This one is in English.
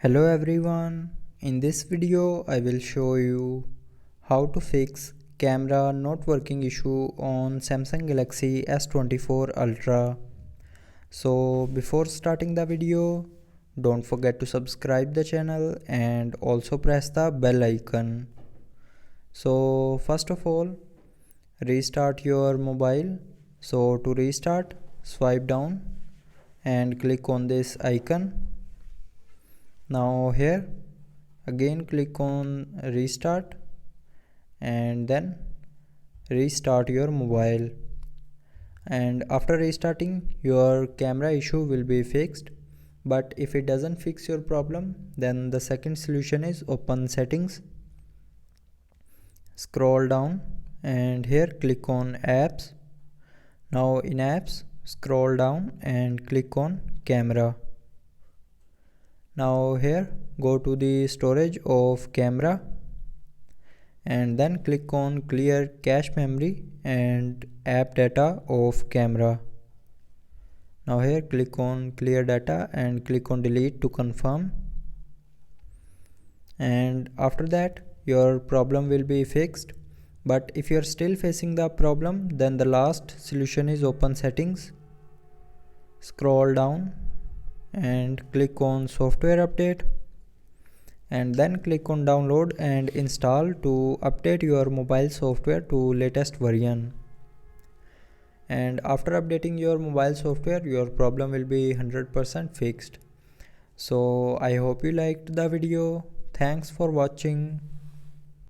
Hello everyone, in this video I will show you how to fix camera not working issue on Samsung Galaxy S24 Ultra. So before starting the video, don't forget to subscribe the channel and also press the bell icon. So first of all, restart your mobile. So to restart, swipe down and click on this icon. Now here again click on restart and then restart your mobile, and after restarting your camera issue will be fixed. But if it doesn't fix your problem, then the second solution is open settings, scroll down and here click on apps. Now in apps, scroll down and click on camera. Now here go to the storage of camera and then click on clear cache memory and app data of camera. Now here click on clear data and click on delete to confirm, and after that your problem will be fixed. But if you are still facing the problem, then the last solution is open settings, scroll down and click on software update and then click on download and install to update your mobile software to latest version. And after updating your mobile software, your problem will be 100% fixed. So I hope you liked the video. Thanks for watching.